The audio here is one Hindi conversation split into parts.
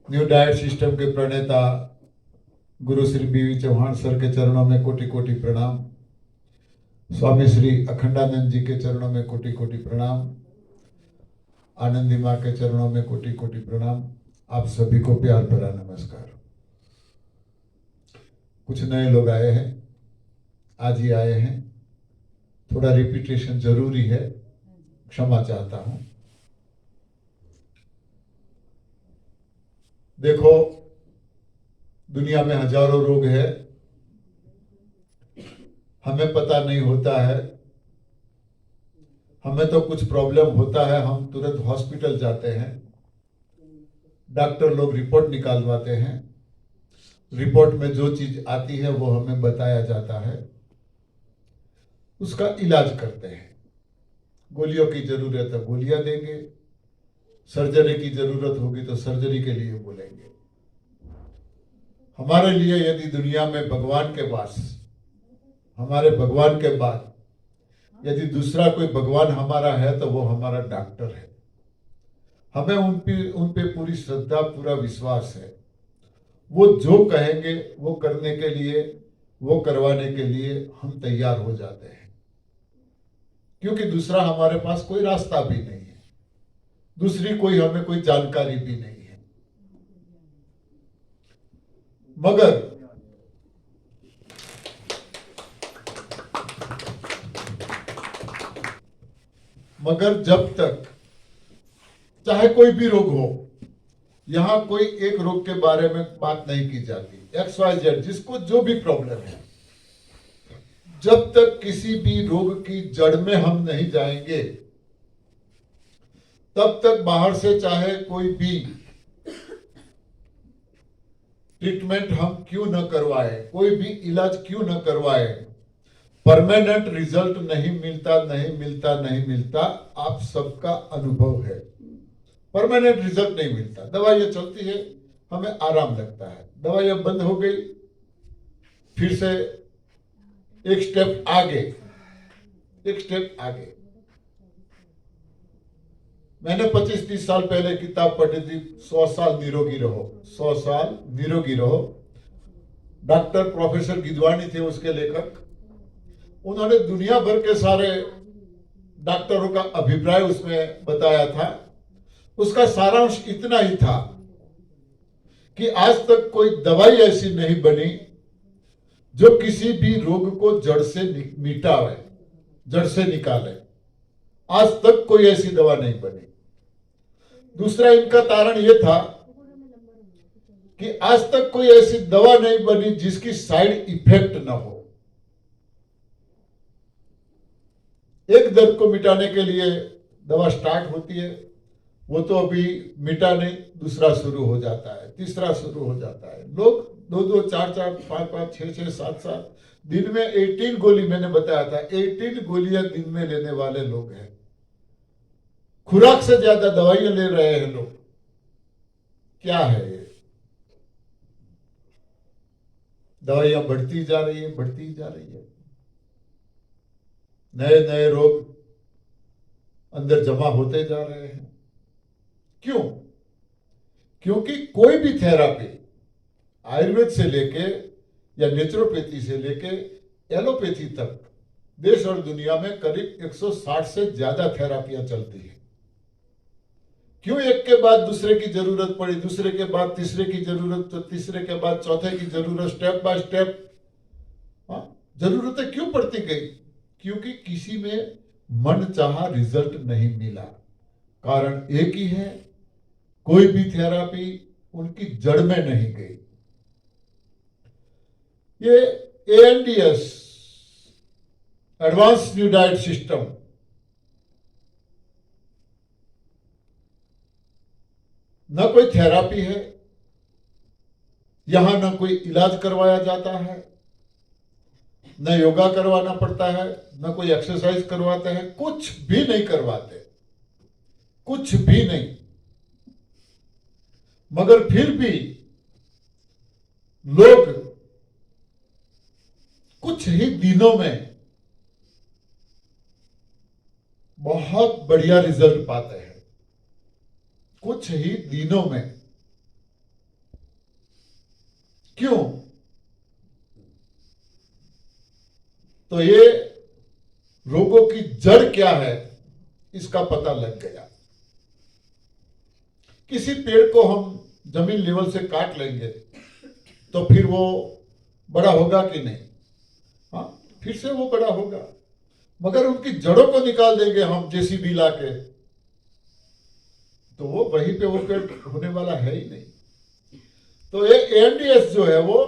न्यू डाइट सिस्टम के प्रणेता गुरु श्री बीवी चौहान सर के चरणों में कोटि कोटि प्रणाम। स्वामी श्री अखंडानंद जी के चरणों में कोटि कोटि प्रणाम। आनंदी माँ के चरणों में कोटि कोटि प्रणाम। आप सभी को प्यार भरा नमस्कार। कुछ नए लोग आए हैं, आज ही आए हैं, थोड़ा रिपीटेशन जरूरी है, क्षमा चाहता हूं। देखो, दुनिया में हजारों रोग है, हमें पता नहीं होता है। हमें तो कुछ प्रॉब्लम होता है, हम तुरंत हॉस्पिटल जाते हैं, डॉक्टर लोग रिपोर्ट निकालवाते हैं, रिपोर्ट में जो चीज आती है वो हमें बताया जाता है, उसका इलाज करते हैं। गोलियों की जरूरत है गोलियां देंगे, सर्जरी की जरूरत होगी तो सर्जरी के लिए बोलेंगे। हमारे लिए यदि दुनिया में भगवान के पास, हमारे भगवान के बाद यदि दूसरा कोई भगवान हमारा है तो वो हमारा डॉक्टर है। हमें उन पे पूरी श्रद्धा, पूरा विश्वास है। वो जो कहेंगे वो करने के लिए, वो करवाने के लिए हम तैयार हो जाते हैं, क्योंकि दूसरा हमारे पास कोई रास्ता भी नहीं है, दूसरी कोई हमें कोई जानकारी भी नहीं है। मगर जब तक चाहे कोई भी रोग हो, यहां कोई एक रोग के बारे में बात नहीं की जाती। XYZ जिसको जो भी प्रॉब्लम है, जब तक किसी भी रोग की जड़ में हम नहीं जाएंगे, तब तक बाहर से चाहे कोई भी ट्रीटमेंट हम क्यों न करवाए, कोई भी इलाज क्यों न करवाए, परमानेंट रिजल्ट नहीं मिलता, नहीं मिलता, नहीं मिलता। आप सबका अनुभव है, परमानेंट रिजल्ट नहीं मिलता। दवाइयां चलती है, हमें आराम लगता है, दवाइयां बंद हो गई, फिर से एक स्टेप आगे, एक स्टेप आगे। मैंने 25-30 साल पहले किताब पढ़ी थी, 100 साल निरोगी रहो, 100 साल निरोगी रहो। डॉक्टर प्रोफेसर गिदवानी थे उसके लेखक। उन्होंने दुनिया भर के सारे डॉक्टरों का अभिप्राय उसमें बताया था। उसका सारांश इतना ही था कि आज तक कोई दवाई ऐसी नहीं बनी जो किसी भी रोग को जड़ से मिटावे, जड़ से निकाले। आज तक कोई ऐसी दवा नहीं बनी। दूसरा इनका तारण यह था कि आज तक कोई ऐसी दवा नहीं बनी जिसकी साइड इफेक्ट ना हो। एक दर्द को मिटाने के लिए दवा स्टार्ट होती है, वो तो अभी मिटा नहीं, दूसरा शुरू हो जाता है, तीसरा शुरू हो जाता है। लोग 2-2, 4-4, 5-5, 6-6, 7-7 दिन में 18 गोली, मैंने बताया था 18 गोलियां दिन में लेने वाले लोग हैं। खुराक से ज्यादा दवाइयां ले रहे हैं लोग। क्या है ये? दवाइयां बढ़ती जा रही है, बढ़ती जा रही है। नए नए रोग अंदर जमा होते जा रहे हैं। क्यों? क्योंकि कोई भी थेरापी, आयुर्वेद से लेके या नेचुरोपैथी से लेके एलोपैथी तक, देश और दुनिया में करीब 160 से ज्यादा थेरापियां चलती है। क्यों एक के बाद दूसरे की जरूरत पड़ी, दूसरे के बाद तीसरे की जरूरत, तो तीसरे के बाद चौथे की जरूरत, स्टेप बाय स्टेप जरूरतें क्यों पड़ती गई? क्योंकि किसी में मन चाहा रिजल्ट नहीं मिला। कारण एक ही है, कोई भी थेरापी उनकी जड़ में नहीं गई। ये ANDS, advance new diet system, न कोई थेरापी है, यहां न कोई इलाज करवाया जाता है, न योगा करवाना पड़ता है, न कोई एक्सरसाइज करवाते हैं, कुछ भी नहीं करवाते, कुछ भी नहीं। मगर फिर भी लोग कुछ ही दिनों में बहुत बढ़िया रिजल्ट पाते हैं, कुछ ही दिनों में। क्यों? तो ये रोगों की जड़ क्या है इसका पता लग गया। किसी पेड़ को हम जमीन लेवल से काट लेंगे तो फिर वो बड़ा होगा कि नहीं? हाँ, फिर से वो बड़ा होगा। मगर उनकी जड़ों को निकाल देंगे हम जेसीबी लाके, तो वो वहीं पे वो पेड़ होने वाला है ही नहीं। तो ये एएनडीएस जो है वो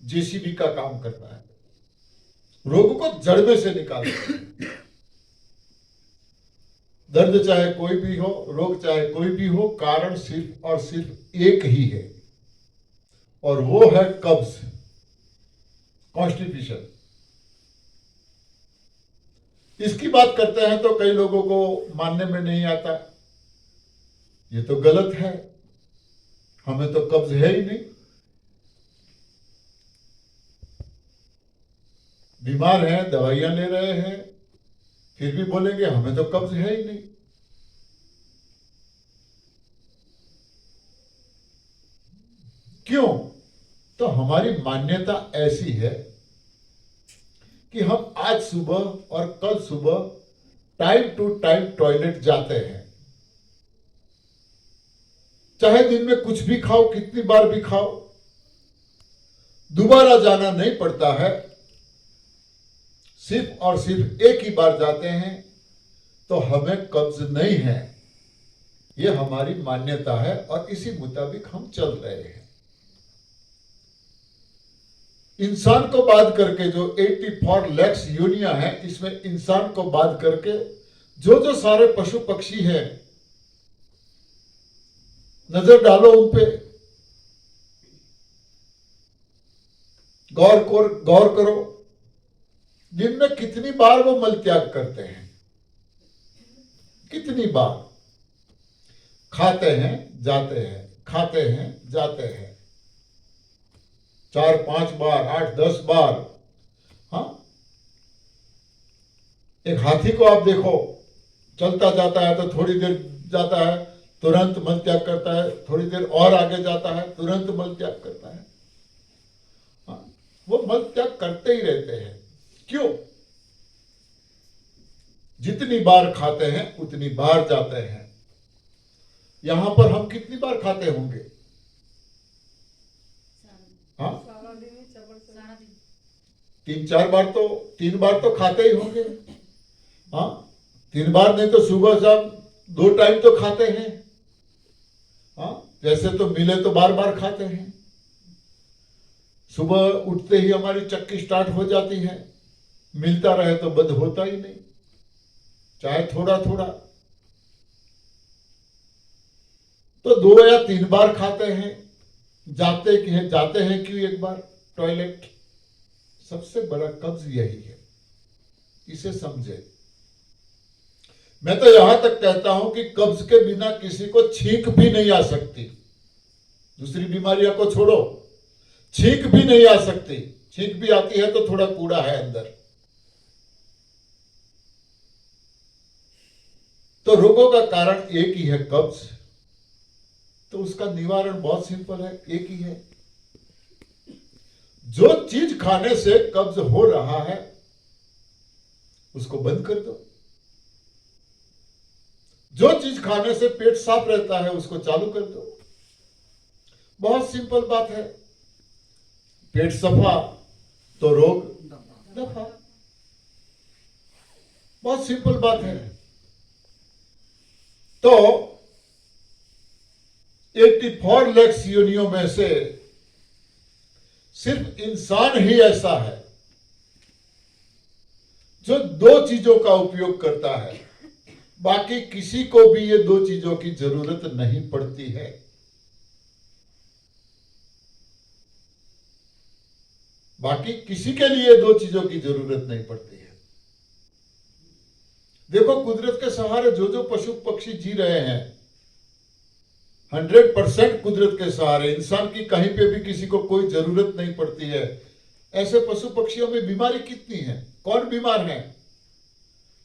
जेसीबी का काम करता है, रोग को जड़ में से निकालता है। दर्द चाहे कोई भी हो, रोग चाहे कोई भी हो, कारण सिर्फ और सिर्फ एक ही है, और वो है कब्ज, कॉन्स्टिपेशन। इसकी बात करते हैं तो कई लोगों को मानने में नहीं आता, ये तो गलत है, हमें तो कब्ज है ही नहीं। बीमार हैं, दवाइयां ले रहे हैं, फिर भी बोलेंगे हमें तो कब्ज है ही नहीं। क्यों? तो हमारी मान्यता ऐसी है कि हम आज सुबह और कल सुबह टाइम टू टाइम टॉयलेट जाते हैं, चाहे दिन में कुछ भी खाओ, कितनी बार भी खाओ, दोबारा जाना नहीं पड़ता है, सिर्फ और सिर्फ एक ही बार जाते हैं, तो हमें कब्ज नहीं है। ये हमारी मान्यता है और इसी मुताबिक हम चल रहे हैं। इंसान को बात करके जो 84 लाख योनियां हैं, इसमें इंसान को बात करके जो जो सारे पशु पक्षी हैं, नजर डालो उन पे, गौर करो, दिन में कितनी बार वो मल त्याग करते हैं, कितनी बार खाते हैं जाते हैं, खाते हैं जाते हैं, 4-5 बार, 8-10 बार। हाँ, एक हाथी को आप देखो, चलता जाता है तो थोड़ी देर जाता है, तुरंत मल त्याग करता है, थोड़ी देर और आगे जाता है, तुरंत मल त्याग करता है। हाँ, वो मल त्याग करते ही रहते हैं। क्यों? जितनी बार खाते हैं उतनी बार जाते हैं। यहां पर हम कितनी बार खाते होंगे? हाँ, 3-4 बार तो, 3 बार तो खाते ही होंगे। हाँ, 3 बार नहीं तो सुबह शाम 2 टाइम तो खाते हैं। हाँ, वैसे तो मिले तो बार बार खाते हैं। सुबह उठते ही हमारी चक्की स्टार्ट हो जाती है, मिलता रहे तो बंद होता ही नहीं, चाहे थोड़ा थोड़ा। तो 2 या 3 बार खाते हैं, जाते हैं क्यों एक बार टॉयलेट? सबसे बड़ा कब्ज यही है, इसे समझे। मैं तो यहां तक कहता हूं कि कब्ज के बिना किसी को छींक भी नहीं आ सकती। दूसरी बीमारियों को छोड़ो, छींक भी नहीं आ सकती। छींक भी आती है तो थोड़ा कूड़ा है अंदर। तो रोगों का कारण एक ही है, कब्ज। तो उसका निवारण बहुत सिंपल है, एक ही है। जो चीज खाने से कब्ज हो रहा है उसको बंद कर दो, जो चीज खाने से पेट साफ रहता है उसको चालू कर दो। बहुत सिंपल बात है। पेट सफा तो रोग दफा। बहुत सिंपल बात है। तो 84 लाख योनियों में से सिर्फ इंसान ही ऐसा है जो 2 चीजों का उपयोग करता है। बाकी किसी को भी ये 2 चीजों की जरूरत नहीं पड़ती है। बाकी किसी के लिए 2 चीजों की जरूरत नहीं पड़ती है। देखो, कुदरत के सहारे जो जो पशु पक्षी जी रहे हैं, 100% कुदरत के सहारे, इंसान की कहीं पे भी किसी को कोई जरूरत नहीं पड़ती है। ऐसे पशु पक्षियों में बीमारी कितनी है? कौन बीमार है?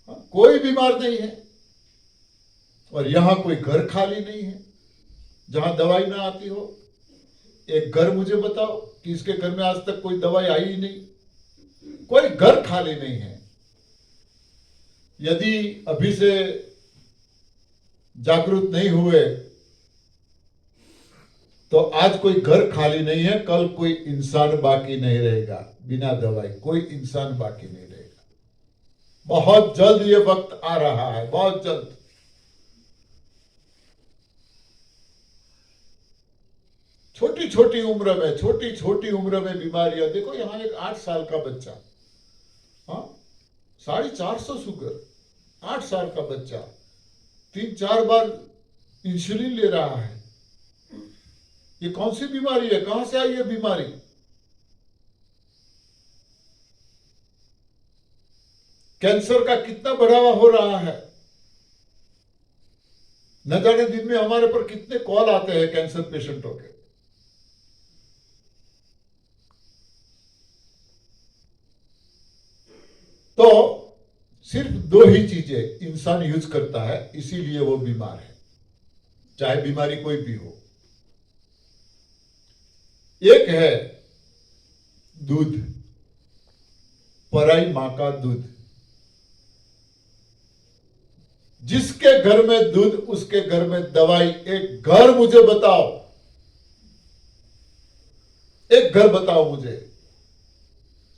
कोई बीमार नहीं है। और यहां कोई घर खाली नहीं है जहां दवाई ना आती हो। एक घर मुझे बताओ कि इसके घर में आज तक कोई दवाई आई ही नहीं, कोई घर खाली नहीं है। यदि अभी से जागरूक नहीं हुए तो आज कोई घर खाली नहीं है, कल कोई इंसान बाकी नहीं रहेगा। बिना दवाई कोई इंसान बाकी नहीं रहेगा। बहुत जल्द ये वक्त आ रहा है, बहुत जल्द। छोटी छोटी उम्र में बीमारियां। देखो यहां एक 8 साल का बच्चा, हाँ, 450 शुगर, 8 साल का बच्चा 3-4 बार इंसुलिन ले रहा है। ये कौन सी बीमारी है? कहां से आई ये बीमारी? कैंसर का कितना बढ़ावा हो रहा है। न जाने दिन में हमारे पर कितने कॉल आते हैं कैंसर पेशेंटों के। तो सिर्फ 2 ही चीजें इंसान यूज करता है, इसीलिए वो बीमार है, चाहे बीमारी कोई भी हो। एक है दूध, पराई मां का दूध। जिसके घर में दूध उसके घर में दवाई। एक घर मुझे बताओ, एक घर बताओ मुझे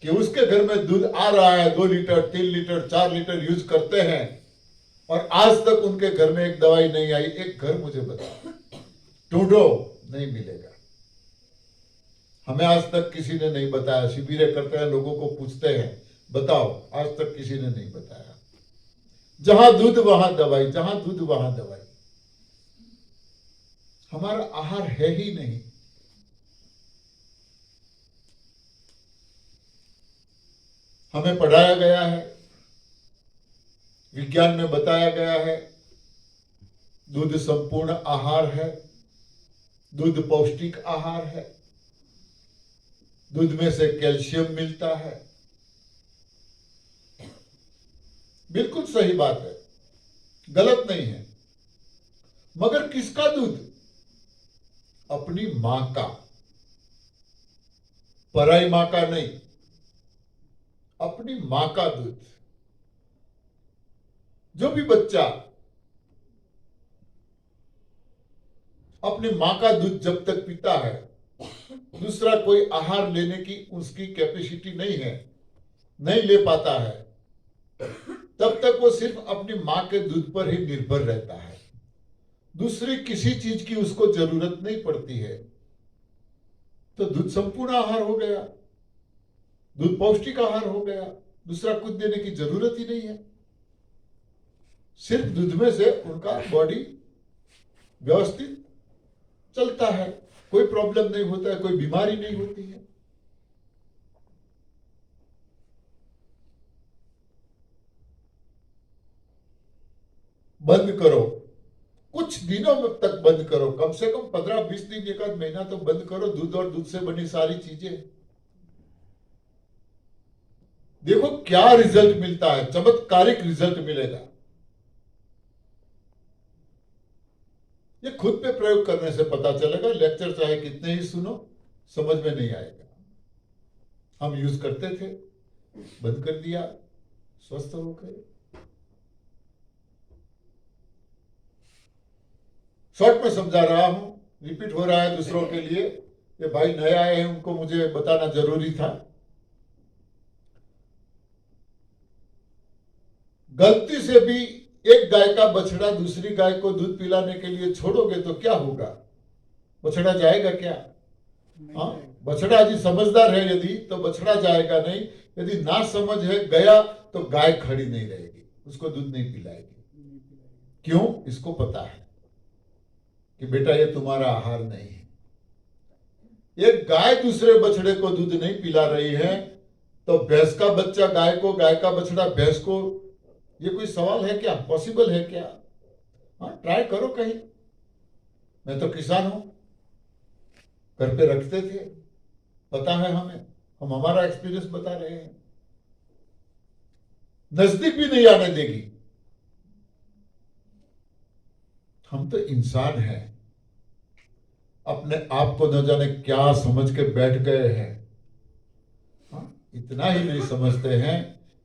कि उसके घर में दूध आ रहा है, 2 लीटर 3 लीटर 4 लीटर यूज करते हैं और आज तक उनके घर में एक दवाई नहीं आई। एक घर मुझे बताओ। ढूंढो, नहीं मिलेगा। हमें आज तक किसी ने नहीं बताया। शिविरें करते हैं, लोगों को पूछते हैं, बताओ, आज तक किसी ने नहीं बताया। जहां दूध वहां दवाई, जहां दूध वहां दवाई। हमारा आहार है ही नहीं। हमें पढ़ाया गया है, विज्ञान में बताया गया है, दूध संपूर्ण आहार है, दूध पौष्टिक आहार है, दूध में से कैल्शियम मिलता है। बिल्कुल सही बात है, गलत नहीं है। मगर किसका दूध? अपनी मां का, पराई मां का नहीं, अपनी मां का दूध। जो भी बच्चा अपनी मां का दूध जब तक पीता है, दूसरा कोई आहार लेने की उसकी कैपेसिटी नहीं है, नहीं ले पाता है, तब तक वो सिर्फ अपनी मां के दूध पर ही निर्भर रहता है। दूसरी किसी चीज की उसको जरूरत नहीं पड़ती है। तो दूध संपूर्ण आहार हो गया, दूध पौष्टिक आहार हो गया। दूसरा कुछ देने की जरूरत ही नहीं है। सिर्फ दूध में से उनका बॉडी व्यवस्थित चलता है, कोई प्रॉब्लम नहीं होता है, कोई बीमारी नहीं होती है। बंद करो, कुछ दिनों तक बंद करो, कम से कम 15-20 दिन, 1 महीना तो बंद करो दूध और दूध से बनी सारी चीजें। देखो क्या रिजल्ट मिलता है, चमत्कारिक रिजल्ट मिलेगा। ये खुद पे प्रयोग करने से पता चलेगा। लेक्चर चाहे कितने ही सुनो, समझ में नहीं आएगा। हम यूज करते थे, बंद कर दिया, स्वस्थ हो गए। शॉर्ट में समझा रहा हूं, रिपीट हो रहा है दूसरों के लिए। ये भाई नए आए हैं, उनको मुझे बताना जरूरी था। गलती से भी एक गाय का बछड़ा दूसरी गाय को दूध पिलाने के लिए छोड़ोगे तो क्या होगा? बछड़ा जाएगा क्या? हाँ, बछड़ा यदि समझदार है यदि, तो बछड़ा जाएगा नहीं। यदि ना समझ है, गया, तो गाय खड़ी नहीं रहेगी, उसको दूध नहीं पिलाएगी। क्यों? इसको पता है कि बेटा ये तुम्हारा आहार नहीं है। एक गाय दूसरे बछड़े को दूध नहीं पिला रही है, तो भैंस का बच्चा गाय को, गाय का बछड़ा भैंस को, ये कोई सवाल है क्या? पॉसिबल है क्या? हाँ, ट्राई करो कहीं। मैं तो किसान हूं, घर पे रखते थे, पता है हमें, हम हमारा एक्सपीरियंस बता रहे हैं। नजदीक भी नहीं आने देगी। हम तो इंसान हैं। अपने आप को न जाने क्या समझ के बैठ गए हैं। इतना ही नहीं समझते हैं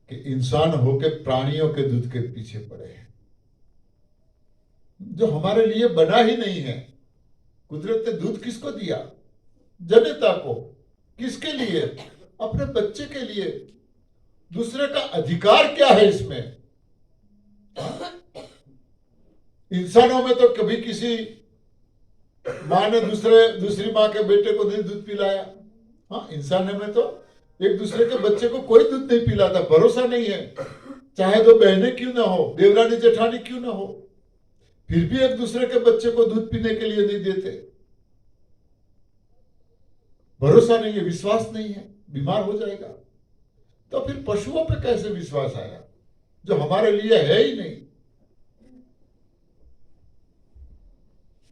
कि इंसान होके प्राणियों के दूध के पीछे पड़े हैं, जो हमारे लिए बना ही नहीं है। कुदरत ने दूध किसको दिया? जनता को। किसके लिए? अपने बच्चे के लिए। दूसरे का अधिकार क्या है इसमें? इंसानों में तो कभी किसी माँ ने दूसरी माँ के बेटे को नहीं दूध पिलाया। हाँ, इंसानों में तो एक दूसरे के बच्चे को कोई दूध नहीं पिलाता, भरोसा नहीं है। चाहे दो बहनें क्यों ना हो, देवरानी जेठानी क्यों ना हो, फिर भी एक दूसरे के बच्चे को दूध पीने के लिए नहीं देते। भरोसा नहीं है, विश्वास नहीं है, बीमार हो जाएगा। तो फिर पशुओं पे कैसे विश्वास आया जो हमारे लिए है ही नहीं?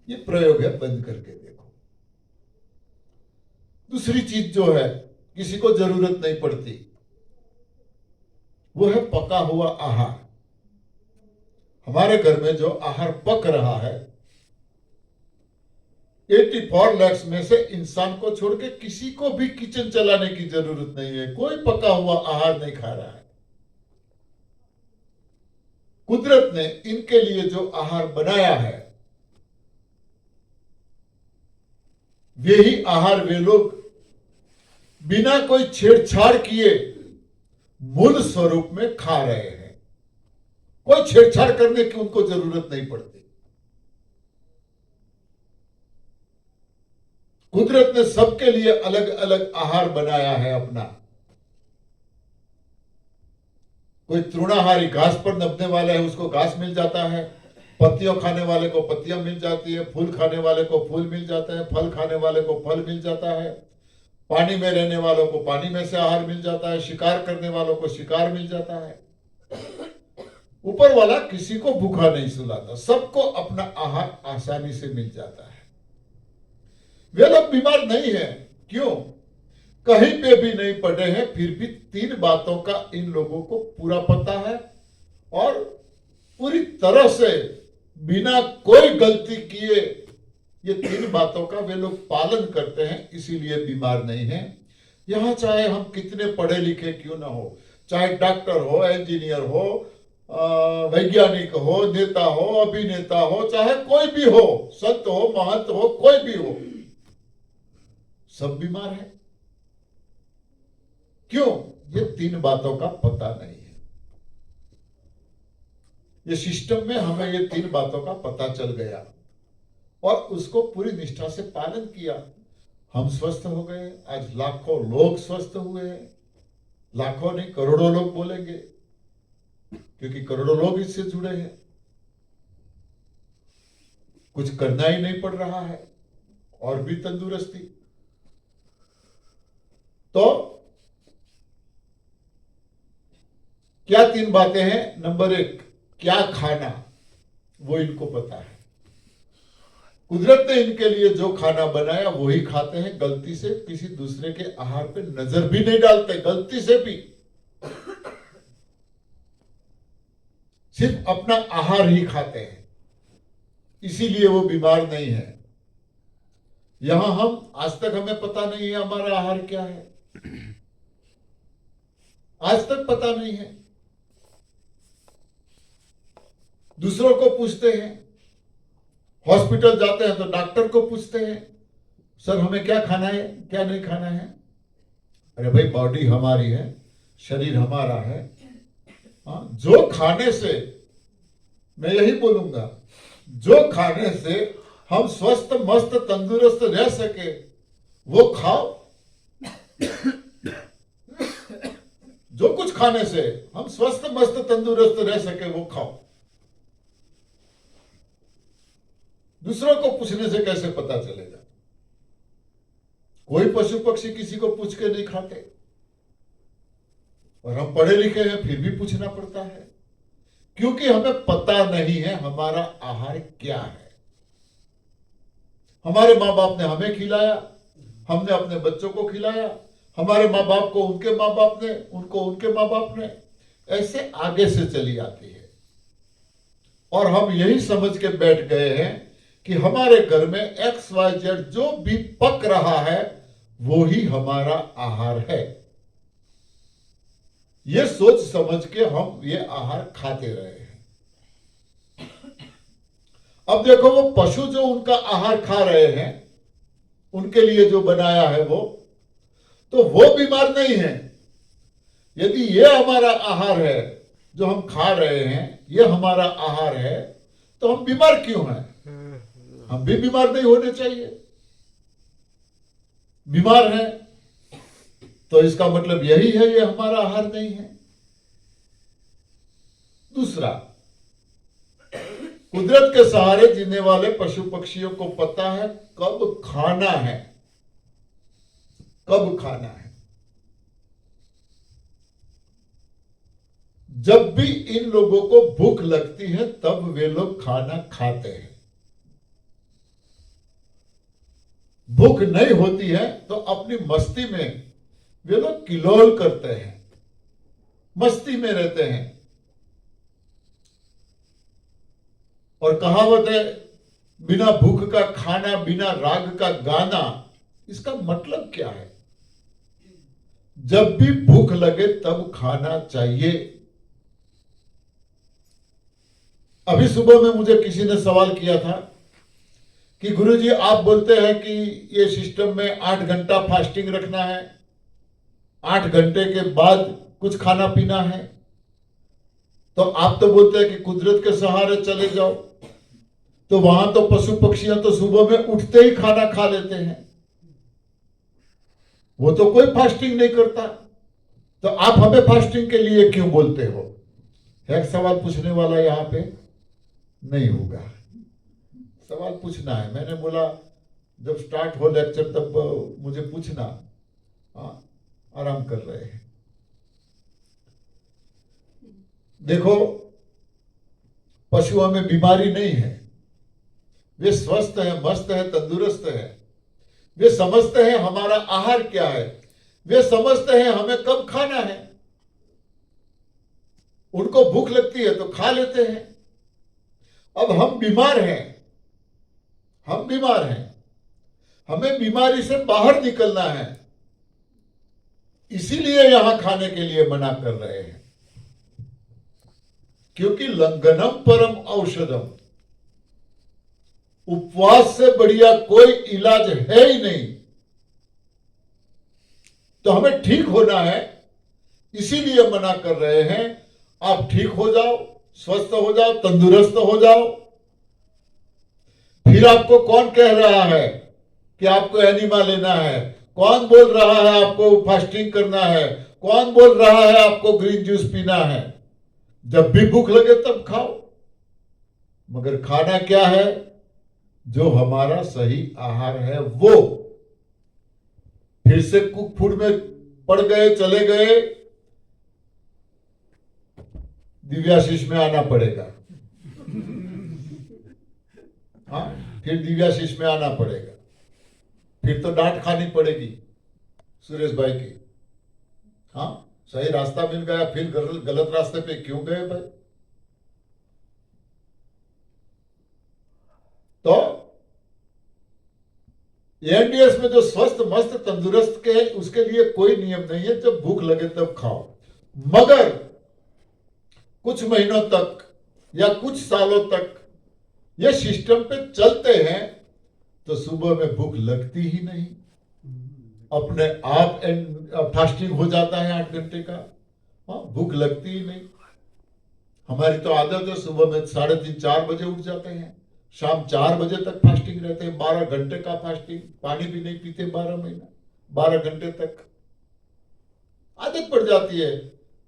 ये प्रयोग है, बंद करके देखो। दूसरी चीज जो है किसी को जरूरत नहीं पड़ती, वो है पका हुआ आहार। हमारे घर में जो आहार पक रहा है, 84 लाख में से इंसान को छोड़ के किसी को भी किचन चलाने की जरूरत नहीं है। कोई पका हुआ आहार नहीं खा रहा है। कुदरत ने इनके लिए जो आहार बनाया है, यही आहार वे लोग बिना कोई छेड़छाड़ किए मूल स्वरूप में खा रहे हैं। कोई छेड़छाड़ करने की उनको जरूरत नहीं पड़ती। कुदरत ने सबके लिए अलग अलग आहार बनाया है अपना। कोई तृणाहारी घास पर नपने वाला है, उसको घास मिल जाता है। पत्तियों खाने वाले को पत्तियां मिल जाती है। फूल खाने वाले को फूल मिल जाते हैं। फल खाने वाले को फल मिल जाता है। पानी में रहने वालों को पानी में से आहार मिल जाता है। शिकार करने वालों को शिकार मिल जाता है। ऊपर वाला किसी को भूखा नहीं सुलाता, सबको अपना आहार आसानी से मिल जाता है। वे लोग बीमार नहीं है। क्यों? कहीं पे भी नहीं पढ़े हैं, फिर भी 3 बातों का इन लोगों को पूरा पता है और पूरी तरह से बिना कोई गलती किए ये 3 बातों का वे लोग पालन करते हैं, इसीलिए बीमार नहीं है। यहां चाहे हम कितने पढ़े लिखे क्यों ना हो, चाहे डॉक्टर हो, इंजीनियर हो, वैज्ञानिक हो, नेता हो, अभिनेता हो, चाहे कोई भी हो, संत हो, महंत हो, कोई भी हो, सब बीमार है। क्यों? ये 3 बातों का पता नहीं है। ये सिस्टम में हमें ये 3 बातों का पता चल गया और उसको पूरी निष्ठा से पालन किया। हम स्वस्थ हो गए। आज लाखों लोग स्वस्थ हुए हैं। लाखों नहीं, करोड़ों लोग बोलेंगे, क्योंकि करोड़ों लोग इससे जुड़े हैं। कुछ करना ही नहीं पड़ रहा है और भी तंदुरुस्ती। तो क्या 3 बातें हैं? नंबर 1, क्या खाना, वो इनको पता है। कुदरत ने इनके लिए जो खाना बनाया वही खाते हैं। गलती से किसी दूसरे के आहार पे नजर भी नहीं डालते, गलती से भी। सिर्फ अपना आहार ही खाते हैं, इसीलिए वो बीमार नहीं है। यहां हम आज तक हमें पता नहीं है हमारा आहार क्या है। आज तक पता नहीं है। दूसरों को पूछते हैं, हॉस्पिटल जाते हैं तो डॉक्टर को पूछते हैं, सर हमें क्या खाना है, क्या नहीं खाना है। अरे भाई, बॉडी हमारी है, शरीर हमारा है। हाँ, जो खाने से, मैं यही बोलूंगा, जो खाने से हम स्वस्थ मस्त तंदुरुस्त रह सके वो खाओ। जो कुछ खाने से हम स्वस्थ मस्त तंदुरुस्त रह सके वो खाओ। दूसरों को पूछने से कैसे पता चलेगा? कोई पशु पक्षी किसी को पूछ के नहीं खाते, और हम पढ़े लिखे हैं फिर भी पूछना पड़ता है, क्योंकि हमें पता नहीं है हमारा आहार क्या है। हमारे माँ बाप ने हमें खिलाया, हमने अपने बच्चों को खिलाया, हमारे माँ बाप को उनके माँ बाप ने, उनको उनके माँ बाप ने, ऐसे आगे से चली आती है। और हम यही समझ के बैठ गए हैं कि हमारे घर में XYZ जो भी पक रहा है वो ही हमारा आहार है। ये सोच समझ के हम ये आहार खाते रहे हैं। अब देखो, वो पशु जो उनका आहार खा रहे हैं, उनके लिए जो बनाया है तो वो बीमार नहीं है। यदि ये हमारा आहार है, जो हम खा रहे हैं, ये हमारा आहार है, तो हम बीमार क्यों हैं? हम भी बीमार नहीं होने चाहिए। बीमार हैं तो इसका मतलब यही है ये हमारा आहार नहीं है। दूसरा, कुदरत के सहारे जीने वाले पशु पक्षियों को पता है कब खाना है, कब खाना है। जब भी इन लोगों को भूख लगती है तब वे लोग खाना खाते हैं। भूख नहीं होती है तो अपनी मस्ती में वे लोग किलोल करते हैं, मस्ती में रहते हैं। और कहावत है, बिना भूख का खाना, बिना राग का गाना। इसका मतलब क्या है? जब भी भूख लगे तब खाना चाहिए। अभी सुबह में मुझे किसी ने सवाल किया था कि गुरुजी, आप बोलते हैं कि ये सिस्टम में 8 घंटा फास्टिंग रखना है, 8 घंटे के बाद कुछ खाना पीना है, तो आप तो बोलते हैं कि कुदरत के सहारे चले जाओ, तो वहां तो पशु पक्षियां तो सुबह में उठते ही खाना खा लेते हैं, वो तो कोई फास्टिंग नहीं करता, तो आप हमें फास्टिंग के लिए क्यों बोलते हो? एक सवाल पूछने वाला यहां पे नहीं होगा। सवाल पूछना है। मैंने बोला जब स्टार्ट हो लेक्चर तब मुझे पूछना। आराम कर रहे हैं। देखो, पशुओं में बीमारी नहीं है, वे स्वस्थ है, मस्त है, तंदुरुस्त है। वे समझते हैं हमारा आहार क्या है, वे समझते हैं हमें कब खाना है। उनको भूख लगती है तो खा लेते हैं। अब हम बीमार हैं, हम बीमार हैं, हमें बीमारी से बाहर निकलना है, इसीलिए यहां खाने के लिए मना कर रहे हैं। क्योंकि लंघनम परम औषधम, उपवास से बढ़िया कोई इलाज है ही नहीं। तो हमें ठीक होना है, इसीलिए मना कर रहे हैं। आप ठीक हो जाओ, स्वस्थ हो जाओ, तंदुरुस्त हो जाओ। फिर आपको कौन कह रहा है कि आपको एनिमा लेना है? कौन बोल रहा है आपको फास्टिंग करना है? कौन बोल रहा है आपको ग्रीन जूस पीना है? जब भी भूख लगे तब खाओ, मगर खाना क्या है? जो हमारा सही आहार है वो। फिर से कुक फूड में पड़ गए, चले गए, दिव्याशीष में आना पड़ेगा। हाँ, फिर दिव्याशीष में आना पड़ेगा, फिर तो डांट खानी पड़ेगी सुरेश भाई की। हाँ, सही रास्ता मिल गया, फिर गलत रास्ते पे क्यों गए भाई? तो एनडीएस में जो स्वस्थ मस्त तंदुरुस्त के है, उसके लिए कोई नियम नहीं है, जब भूख लगे तब खाओ। मगर कुछ महीनों तक या कुछ सालों तक ये सिस्टम पे चलते हैं तो सुबह में भूख लगती ही नहीं, अपने आप फास्टिंग हो जाता है 8 घंटे का। हाँ, भूख लगती ही नहीं। हमारी तो आदत है, सुबह में 3:30 4 बजे उठ जाते हैं, शाम 4 बजे तक फास्टिंग रहते हैं, 12 घंटे का फास्टिंग। पानी भी नहीं पीते 12 महीना, 12 घंटे तक आदत पड़ जाती है।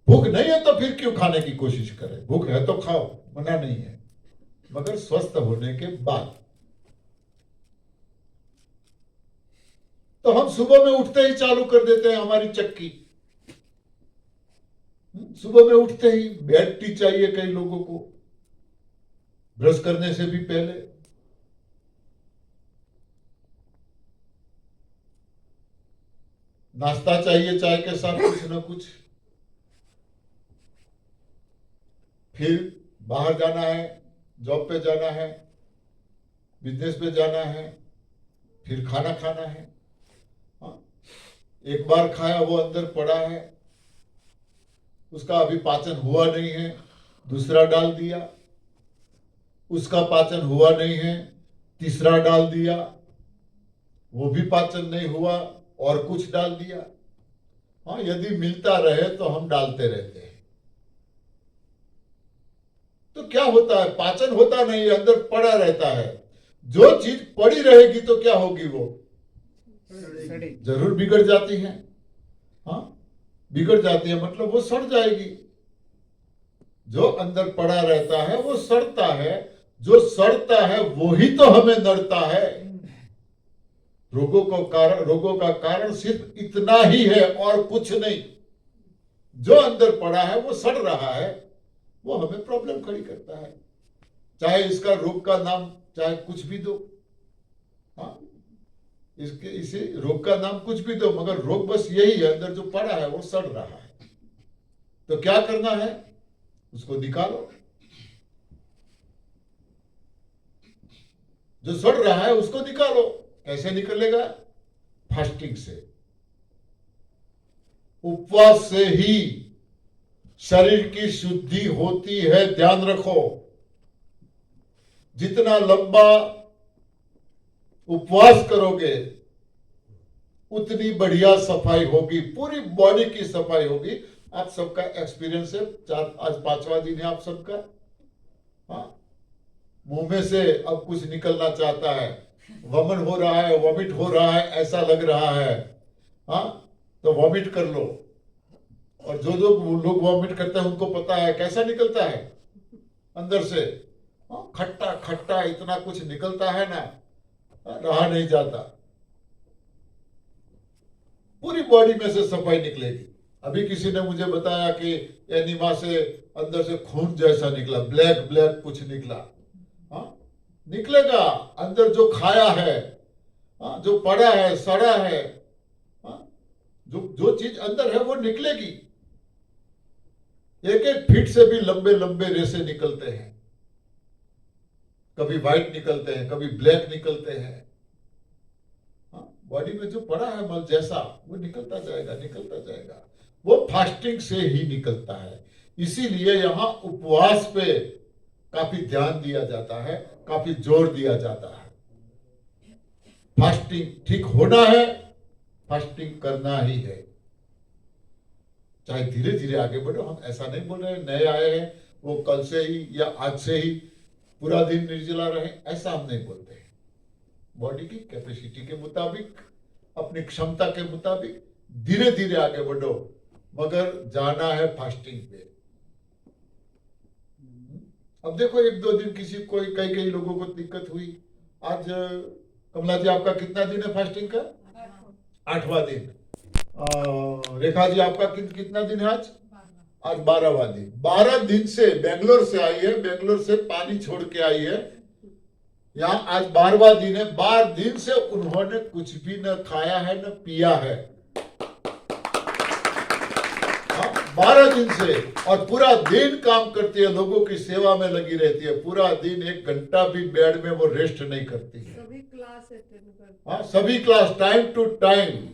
भूख नहीं है तो फिर क्यों खाने की कोशिश करें? भूख है तो खाओ, मना नहीं है, मगर स्वस्थ होने के बाद। तो हम सुबह में उठते ही चालू कर देते हैं हमारी चक्की। सुबह में उठते ही बेड टी चाहिए कई लोगों को, ब्रश करने से भी पहले। नाश्ता चाहिए चाय के साथ कुछ ना कुछ। फिर बाहर जाना है, जॉब पे जाना है, बिजनेस पे जाना है, फिर खाना खाना है। हाँ, एक बार खाया वो अंदर पड़ा है, उसका अभी पाचन हुआ नहीं है, दूसरा डाल दिया, उसका पाचन हुआ नहीं है, तीसरा डाल दिया, वो भी पाचन नहीं हुआ और कुछ डाल दिया। हाँ, यदि मिलता रहे तो हम डालते रहते हैं। तो क्या होता है, पाचन होता नहीं, अंदर पड़ा रहता है। जो चीज पड़ी रहेगी तो क्या होगी, वो जरूर बिगड़ जाती है। हाँ, बिगड़ जाती है मतलब वो सड़ जाएगी। जो अंदर पड़ा रहता है वो सड़ता है, जो सड़ता है वो ही तो हमें नड़ता है। रोगों का कारण सिर्फ इतना ही है और कुछ नहीं। जो अंदर पड़ा है वो सड़ रहा है, वो हमें प्रॉब्लम खड़ी करता है। चाहे इसका रोग का नाम चाहे कुछ भी दो, हाँ, इसे रोग का नाम कुछ भी दो, मगर रोग बस यही है, अंदर जो पड़ा है वो सड़ रहा है। तो क्या करना है, उसको निकालो। जो सड़ रहा है उसको निकालो। कैसे निकलेगा? फास्टिंग से, उपवास से ही शरीर की शुद्धि होती है, ध्यान रखो। जितना लंबा उपवास करोगे उतनी बढ़िया सफाई होगी, पूरी बॉडी की सफाई होगी। आप सबका एक्सपीरियंस है, आज 5वां दिन है आप सबका। हाँ, मुंह में से अब कुछ निकलना चाहता है, वमन हो रहा है, वॉमिट हो रहा है, ऐसा लग रहा है। हाँ, तो वॉमिट कर लो। और जो जो लोग वॉमिट करते हैं उनको पता है कैसा निकलता है अंदर से। हाँ, खट्टा खट्टा इतना कुछ निकलता है ना, रहा नहीं जाता। पूरी बॉडी में से सफाई निकलेगी। अभी किसी ने मुझे बताया कि एनिमा से अंदर से खून जैसा निकला, ब्लैक ब्लैक कुछ निकला। हाँ, निकलेगा। अंदर जो खाया है, हाँ, जो पड़ा है, सड़ा है, हाँ, जो जो चीज अंदर है वो निकलेगी। एक एक फीट से भी लंबे लंबे रेसे निकलते हैं। कभी व्हाइट निकलते हैं, कभी ब्लैक निकलते हैं। बॉडी में जो पड़ा है मल जैसा वो निकलता जाएगा, निकलता जाएगा। वो फास्टिंग से ही निकलता है। इसीलिए यहां उपवास पे काफी ध्यान दिया जाता है, काफी जोर दिया जाता है। फास्टिंग ठीक होना है, फास्टिंग करना ही है। चाहे धीरे धीरे आगे बढ़ो, हम ऐसा नहीं बोल रहे नए आए हैं वो कल से ही या आज से ही पूरा दिन निर्जला रहे, ऐसा हम नहीं बोलते हैं। बॉडी की कैपेसिटी के मुताबिक, अपनी क्षमता के मुताबिक धीरे धीरे आगे बढ़ो, मगर जाना है फास्टिंग पे। अब देखो, एक दो दिन किसी कोई कई कई लोगों को दिक्कत हुई। आज कमला जी आपका कितना दिन है फास्टिंग का? 8वां दिन। रेखा जी आपका कितना दिन है आज? आज 12वां दिन। 12 दिन से बेंगलोर से आई है, बेंगलोर से पानी छोड़ के आई है। यहाँ आज 12वां दिन है। 12 दिन से उन्होंने कुछ भी न खाया है न पिया है। 12 दिन से, और पूरा दिन काम करती है, लोगों की सेवा में लगी रहती है। पूरा दिन 1 घंटा भी बेड में वो रेस्ट नहीं करती है। सभी क्लास अटेंड करती। हाँ, सभी class, time to time,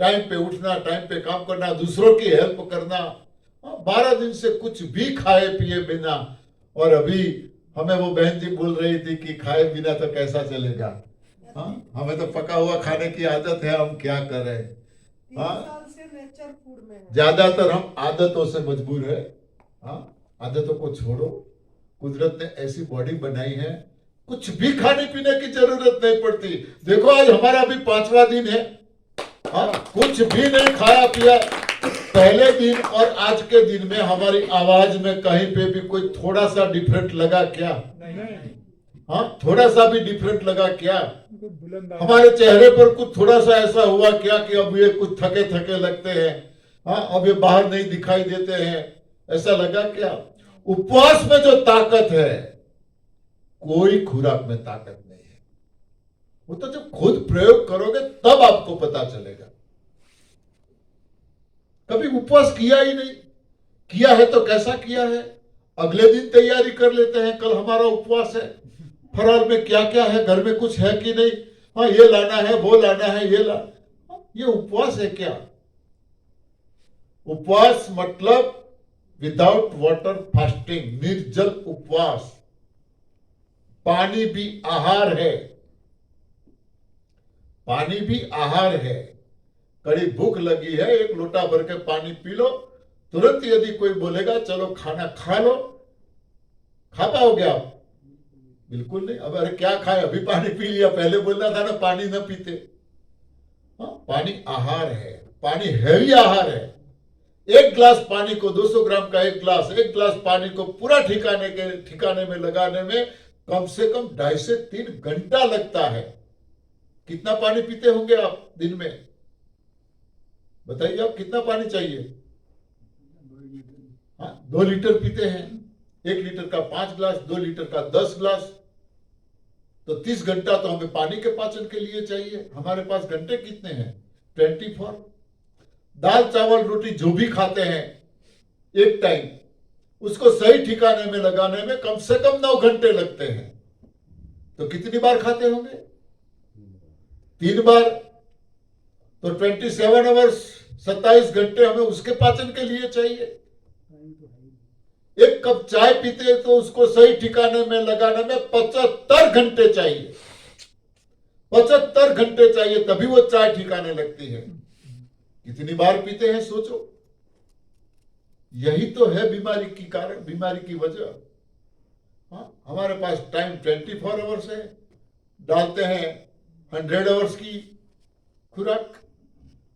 time पे उठना, टाइम पे काम करना, दूसरों की हेल्प करना। 12 दिन से कुछ भी खाए पिए बिना। और अभी हमें वो बहन जी बोल रही थी कि खाए बिना तो कैसा चलेगा। हाँ, हमें तो पका हुआ खाने की आदत है, हम क्या करें। 3 साल से नेचर फूड में है। ज्यादातर हम आदतों से मजबूर है। हाँ, आदतों को छोड़ो। कुदरत ने ऐसी बॉडी बनाई है, कुछ भी खाने पीने की जरूरत नहीं पड़ती। देखो आज हमारा भी 5वां दिन है। हाँ, कुछ भी नहीं खाया पिया। पहले दिन और आज के दिन में हमारी आवाज में कहीं पे भी कोई थोड़ा सा डिफरेंट लगा क्या? नहीं। हाँ, थोड़ा सा भी डिफरेंट लगा क्या? हमारे चेहरे पर कुछ थोड़ा सा ऐसा हुआ क्या कि अब ये कुछ थके थके लगते हैं? हाँ, अब ये बाहर नहीं दिखाई देते हैं, ऐसा लगा क्या? उपवास में जो ताकत है, कोई खुराक में ताकत नहीं है। वो तो जब खुद प्रयोग करोगे तब आपको पता चलेगा। कभी उपवास किया ही नहीं, किया है तो कैसा किया है? अगले दिन तैयारी कर लेते हैं, कल हमारा उपवास है। फरार में क्या क्या है, घर में कुछ है कि नहीं, हाँ ये लाना है, वो लाना है, ये लाना, ये उपवास है क्या? उपवास मतलब विदाउट वाटर फास्टिंग, निर्जल उपवास। पानी भी आहार है, पानी भी आहार है। कड़ी भूख लगी है, एक लोटा भर के पानी पी लो, तुरंत यदि कोई बोलेगा चलो खाना खा लो, खा पाओगे आप? बिल्कुल नहीं। अब अरे क्या खाए, अभी पानी पी लिया, पहले बोलना था ना पानी न पीते। हाँ, पानी आहार है, पानी हैवी आहार है। एक गिलास पानी को, 200 ग्राम का एक गिलास पानी को पूरा ठिकाने में लगाने में कम से कम 2.5 से 3 घंटा लगता है। कितना पानी पीते होंगे आप दिन में? बताइए आप, कितना पानी चाहिए? हाँ, 2 लीटर पीते हैं। 1 लीटर का 5 गिलास, 2 लीटर का 10 गिलास, तो 30 घंटा तो हमें पानी के पाचन के लिए चाहिए। हमारे पास घंटे कितने हैं? 24। दाल चावल रोटी जो भी खाते हैं एक टाइम, उसको सही ठिकाने में लगाने में कम से कम 9 घंटे लगते हैं। तो कितनी बार खाते होंगे? 3 बार। तो 27 आवर्स, 27 घंटे हमें उसके पाचन के लिए चाहिए। एक कप चाय पीते हैं तो उसको सही ठिकाने में लगाने में 75 घंटे चाहिए। 75 घंटे चाहिए, तभी वो चाय ठिकाने लगती है। कितनी बार पीते हैं सोचो। यही तो है बीमारी की कारण, बीमारी की वजह। हाँ, हमारे पास टाइम 24 आवर्स है, डालते हैं 100 आवर्स की खुराक,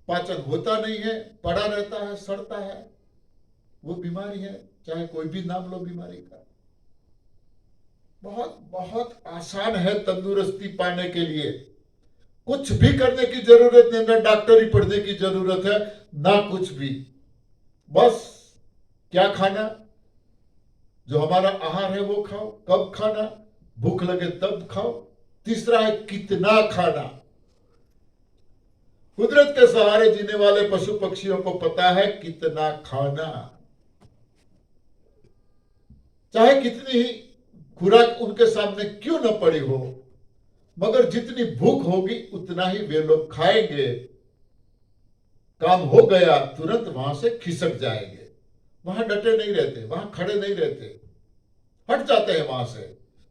पाचन होता नहीं है, पड़ा रहता है, सड़ता है। वो बीमारी है, चाहे कोई भी नाम लो बीमारी का। बहुत बहुत आसान है तंदुरुस्ती पाने के लिए। कुछ भी करने की जरूरत नहीं, ना डॉक्टरी पढ़ने की जरूरत है, ना कुछ भी। बस क्या खाना, जो हमारा आहार है वो खाओ, कब खाना, भूख लगे तब खाओ। तीसरा है कितना खाना। कुदरत के सहारे जीने वाले पशु पक्षियों को पता है कितना खाना। चाहे कितनी ही खुराक उनके सामने क्यों न पड़ी हो, मगर जितनी भूख होगी उतना ही वे लोग खाएंगे। काम हो गया तुरंत वहां से खिसक जाएंगे, वहां डटे नहीं रहते, वहां खड़े नहीं रहते, हट जाते हैं वहां से।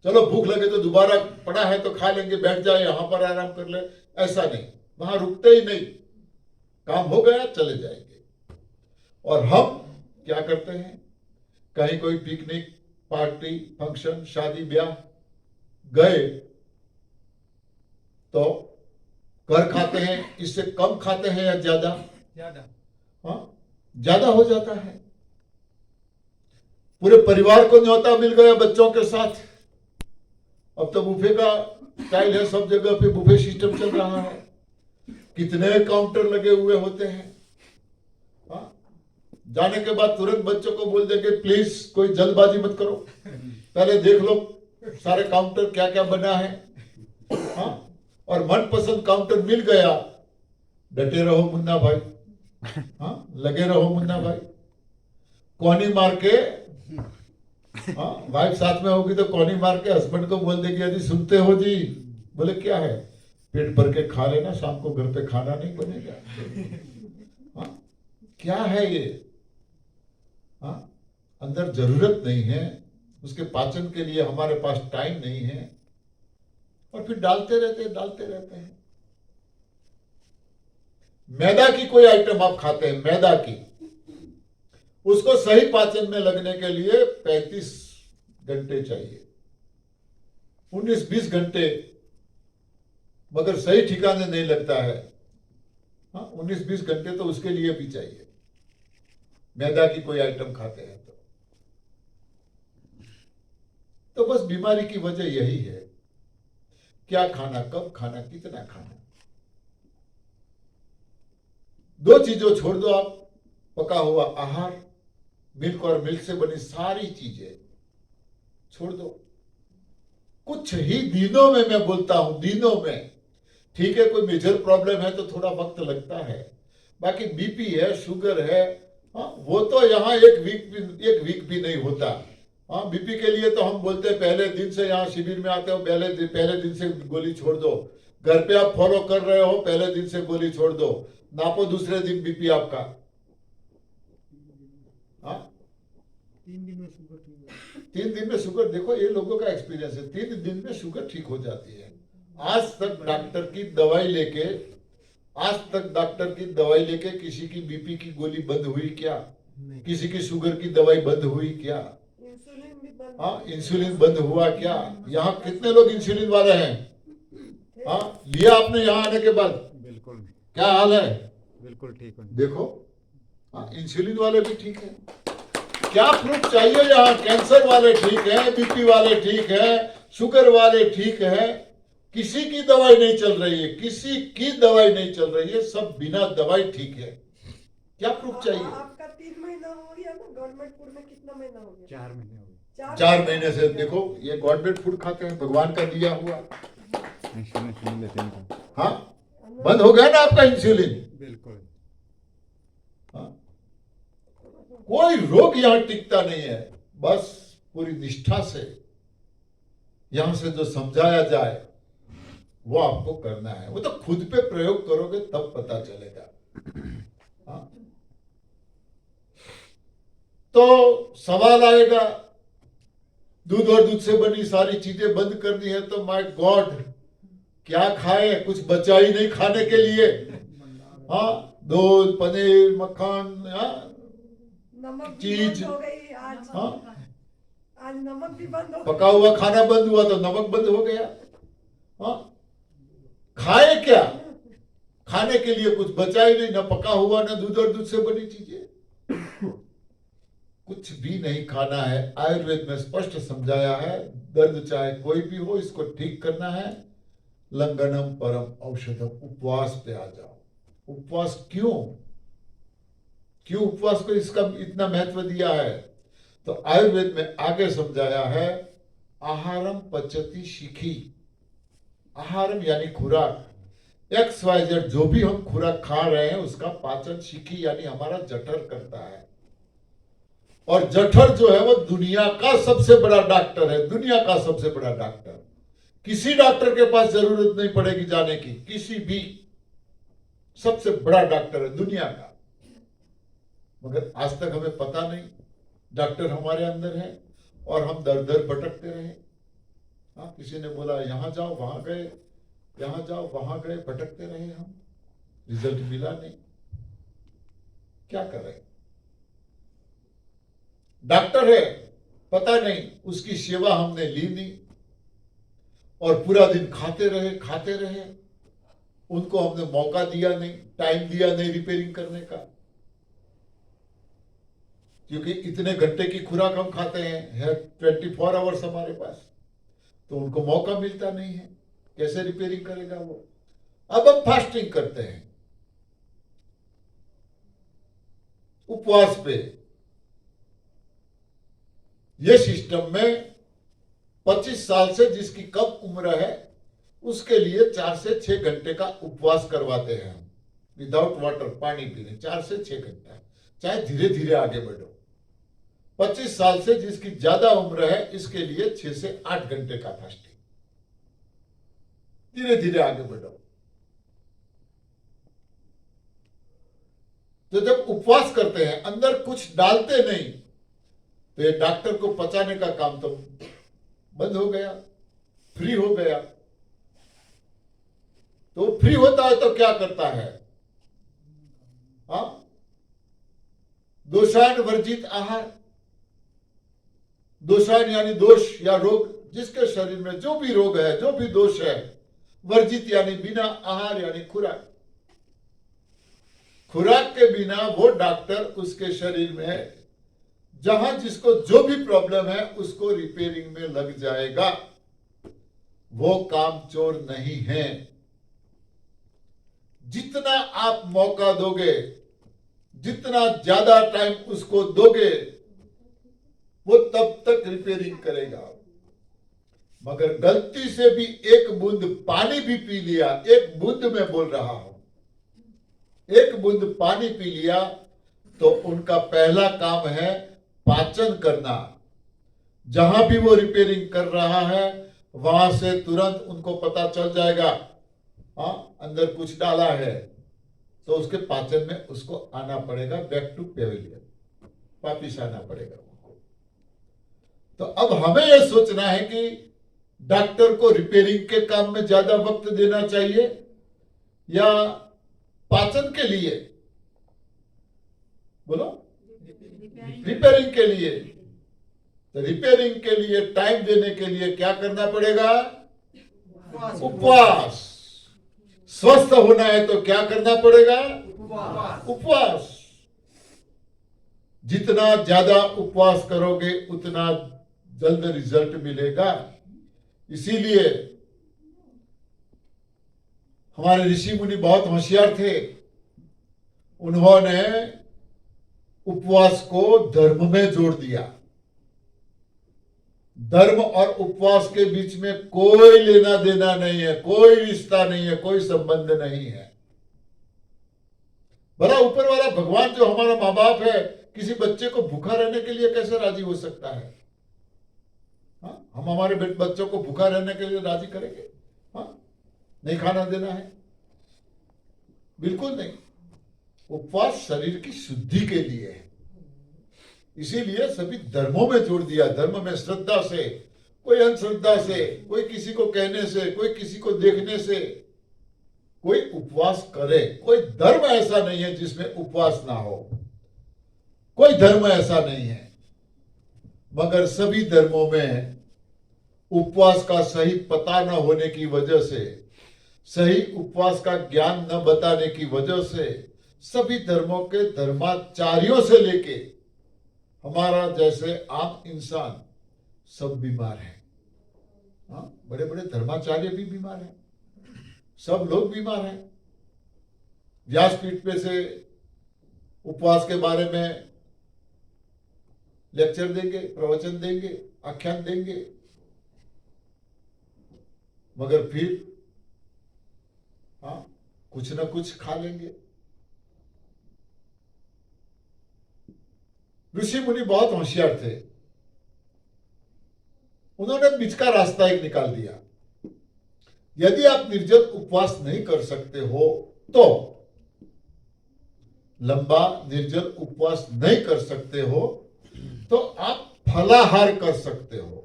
चलो भूख लगे तो दोबारा पड़ा है तो खा लेंगे, बैठ जाए यहां पर आराम कर ले, ऐसा नहीं, वहां रुकते ही नहीं। काम हो गया चले जाएंगे। और हम क्या करते हैं? कहीं कोई पिकनिक, पार्टी, फंक्शन, शादी ब्याह गए तो कर खाते हैं, इससे कम खाते हैं या ज्यादा? हाँ, ज्यादा हो जाता है। पूरे परिवार को न्योता मिल गया बच्चों के साथ। अब तो बुफे का स्टाइल है, सब जगह पे बुफे सिस्टम चल रहा है। कितने काउंटर लगे हुए होते हैं। हाँ, जाने के बाद तुरंत बच्चों को बोल देंगे प्लीज कोई जल्दबाजी मत करो, पहले देख लो सारे काउंटर क्या क्या बना है। हाँ, और मनपसंद काउंटर मिल गया, डटे रहो मुन्ना भाई। हाँ, लगे रहो मुन्ना भाई, कोनी मार के। हाँ, वाइफ साथ में होगी तो कोनी मार के हस्बैंड को बोल देगी यदि सुनते हो जी, बोले क्या है, पेट भर के खा लेना, शाम को घर पे खाना नहीं बनेगा। हाँ, क्या है ये? हाँ, अंदर जरूरत नहीं है, उसके पाचन के लिए हमारे पास टाइम नहीं है, और फिर डालते रहते हैं। मैदा की कोई आइटम आप खाते हैं, मैदा की, उसको सही पाचन में लगने के लिए 35 घंटे चाहिए, 19-20 घंटे, मगर सही ठिकाने नहीं लगता है। हाँ, 19-20 घंटे तो उसके लिए भी चाहिए, मैदा की कोई आइटम खाते हैं तो बस बीमारी की वजह यही है, क्या खाना, कब खाना, कितना खाना। 2 चीजों छोड़ दो आप, पका हुआ आहार, मिल्क और मिल्क से बनी सारी चीजें छोड़ दो। कुछ ही दिनों में, मैं बोलता हूं दिनों में, ठीक है कोई मेजर प्रॉब्लम है तो थोड़ा वक्त लगता है, बाकी बीपी है, शुगर है, हाँ, वो तो यहाँ एक वीक भी नहीं होता, हाँ, बीपी के लिए तो हम बोलते हैं पहले दिन से यहाँ शिविर में आते हो, पहले दिन से गोली छोड़ दो। घर पे आप फॉलो कर रहे हो, पहले दिन से गोली छोड़ दो, नापो दूसरे दिन बीपी आपका। हाँ, 3 दिन में शुगर ठीक है। 3 दिन में शुगर, देखो ये लोगों का एक्सपीरियंस है, 3 दिन में शुगर ठीक हो जाती है। आज तक डॉक्टर की दवाई लेके किसी की बीपी की गोली बंद हुई क्या? नहीं। किसी की शुगर की दवाई बंद हुई क्या? इंसुलिन भी बंद हाँ, इंसुलिन बंद हुआ क्या? यहाँ कितने लोग इंसुलिन वाले हैं? हाँ, लिया आपने यहाँ आने के बाद? बिल्कुल नहीं, क्या हाल है? बिल्कुल ठीक है। देखो, हाँ, इंसुलिन वाले भी ठीक है। क्या प्रूफ चाहिए? यहाँ कैंसर वाले ठीक है, बीपी वाले ठीक है, शुगर वाले ठीक है, किसी की दवाई नहीं चल रही है, किसी की दवाई नहीं चल रही है, सब बिना दवाई ठीक है। क्या प्रूफ चाहिए? आपका 3 महीना हो गया ना, गवर्नमेंट में कितना महीना हो गया? 4 महीने हो गए। 4 महीने से देखो, ये गवर्नमेंट फूड खाते हैं, भगवान का दिया हुआ। इंश्योरेंस लेते हैं। हाँ, बंद हो गया ना आपका इंसुलिन। बिल्कुल। हाँ, कोई रोग यहाँ टिकता नहीं है। बस पूरी निष्ठा से यहां से जो समझाया जाए वो आपको करना है। वो तो खुद पे प्रयोग करोगे तब पता चलेगा। हाँ? तो सवाल आएगा, दूध और दूध से बनी सारी चीजें बंद करनी है तो माय गॉड क्या खाए? कुछ बचा ही नहीं खाने के लिए। हाँ, दूध, पनीर, मक्खन, हाँ, नमक भी चीज। बंद हो गई आज। हाँ, आज नमक भी बंद हो पका हुआ खाना बंद हुआ तो नमक बंद हो गया। हाँ, खाए क्या? खाने के लिए कुछ बचा ही नहीं, ना पका हुआ, ना दूध और दूध से बनी चीजें। कुछ भी नहीं खाना है। आयुर्वेद में स्पष्ट समझाया है, दर्द चाहे कोई भी हो, इसको ठीक करना है। लंघनम परम औषधम, उपवास पे आ जाओ। उपवास क्यों उपवास को इसका इतना महत्व दिया है? तो आयुर्वेद में आगे समझाया है, आहारम पचति शिखी। आहारम यानी खुराक, XYZ जो भी हम खुराक खा रहे हैं उसका पाचन शिखी यानी हमारा जठर करता है। और जठर जो है वो दुनिया का सबसे बड़ा डॉक्टर है, दुनिया का सबसे बड़ा डॉक्टर। किसी डॉक्टर के पास जरूरत नहीं पड़ेगी जाने की, किसी भी, सबसे बड़ा डॉक्टर है दुनिया का। मगर आज तक हमें पता नहीं डॉक्टर हमारे अंदर है और हम दर दर भटकते रहे। हाँ, किसी ने बोला यहां जाओ वहां गए, यहां जाओ वहां गए, भटकते रहे हम, रिजल्ट मिला नहीं। क्या करें? डॉक्टर है, पता नहीं, उसकी सेवा हमने ली नहीं और पूरा दिन खाते रहे। उनको हमने मौका दिया नहीं, टाइम दिया नहीं रिपेयरिंग करने का, क्योंकि इतने घंटे की खुराक हम खाते हैं, है 24 आवर्स हमारे पास, तो उनको मौका मिलता नहीं है। कैसे रिपेयरिंग करेगा वो? अब हम फास्टिंग करते हैं, उपवास पे। ये सिस्टम में 25 साल से जिसकी कम उम्र है उसके लिए 4 से 6 घंटे का उपवास करवाते हैं हम, विदाउट वाटर, पानी पीने 4 से 6 घंटा, चाहे धीरे धीरे आगे बढ़ो। 25 साल से जिसकी ज्यादा उम्र है इसके लिए 6 से 8 घंटे का फास्टिंग, धीरे धीरे आगे बढ़ो। तो जब उपवास करते हैं, अंदर कुछ डालते नहीं, तो ये डॉक्टर को पचाने का काम तो बंद हो गया, फ्री हो गया। तो फ्री होता है तो क्या करता है? हाँ, दोषायन वर्जित आहार। दोषायन यानी दोष या रोग, जिसके शरीर में जो भी रोग है, जो भी दोष है, वर्जित यानी बिना, आहार यानी खुराक। खुराक के बिना वो डॉक्टर उसके शरीर में जहां जिसको जो भी प्रॉब्लम है उसको रिपेयरिंग में लग जाएगा। वो काम चोर नहीं है। जितना आप मौका दोगे, जितना ज्यादा टाइम उसको दोगे, वो तब तक रिपेयरिंग करेगा। मगर गलती से भी एक बूंद पानी भी पी लिया, एक बूंद में बोल रहा हूं, एक बूंद पानी पी लिया तो उनका पहला काम है पाचन करना। जहां भी वो रिपेयरिंग कर रहा है वहां से तुरंत उनको पता चल जाएगा, हाँ अंदर कुछ डाला है, तो उसके पाचन में उसको आना पड़ेगा, बैक टू पेविलियन, वापिस आना पड़ेगा उनको। तो अब हमें यह सोचना है कि डॉक्टर को रिपेयरिंग के काम में ज्यादा वक्त देना चाहिए या पाचन के लिए, बोलो, रिपेयरिंग के लिए। तो रिपेयरिंग के लिए टाइम देने के लिए क्या करना पड़ेगा? उपवास। स्वस्थ होना है तो क्या करना पड़ेगा? उपवास। जितना ज्यादा उपवास करोगे उतना जल्द रिजल्ट मिलेगा। इसीलिए हमारे ऋषि मुनि बहुत होशियार थे, उन्होंने उपवास को धर्म में जोड़ दिया। धर्म और उपवास के बीच में कोई लेना देना नहीं है, कोई रिश्ता नहीं है, कोई संबंध नहीं है। भला ऊपर वाला भगवान जो हमारा माँ बाप है, किसी बच्चे को भूखा रहने के लिए कैसे राजी हो सकता है? हाँ? हम हमारे बच्चों को भूखा रहने के लिए राजी करेंगे? हाँ? नहीं खाना देना है, बिल्कुल नहीं। उपवास शरीर की शुद्धि के लिए है, इसीलिए सभी धर्मों में जोड़ दिया। धर्म में श्रद्धा से, कोई अंधश्रद्धा से, कोई किसी को कहने से, कोई किसी को देखने से कोई उपवास करे। कोई धर्म ऐसा नहीं है जिसमें उपवास ना हो, कोई धर्म ऐसा नहीं है। मगर सभी धर्मों में उपवास का सही पता न होने की वजह से, सही उपवास का ज्ञान न बताने की वजह से, सभी धर्मों के धर्माचार्यों से लेके हमारा जैसे आम इंसान सब बीमार है। हाँ, बड़े बड़े धर्माचार्य भी बीमार हैं, सब लोग बीमार हैं। व्यासपीठ पे से उपवास के बारे में लेक्चर देंगे, प्रवचन देंगे, आख्यान देंगे, मगर फिर हाँ कुछ ना कुछ खा लेंगे। ऋषि मुनि बहुत होशियार थे, उन्होंने बीच का रास्ता एक निकाल दिया। यदि आप निर्जल उपवास नहीं कर सकते हो तो, लंबा निर्जल उपवास नहीं कर सकते हो तो आप फलाहार कर सकते हो।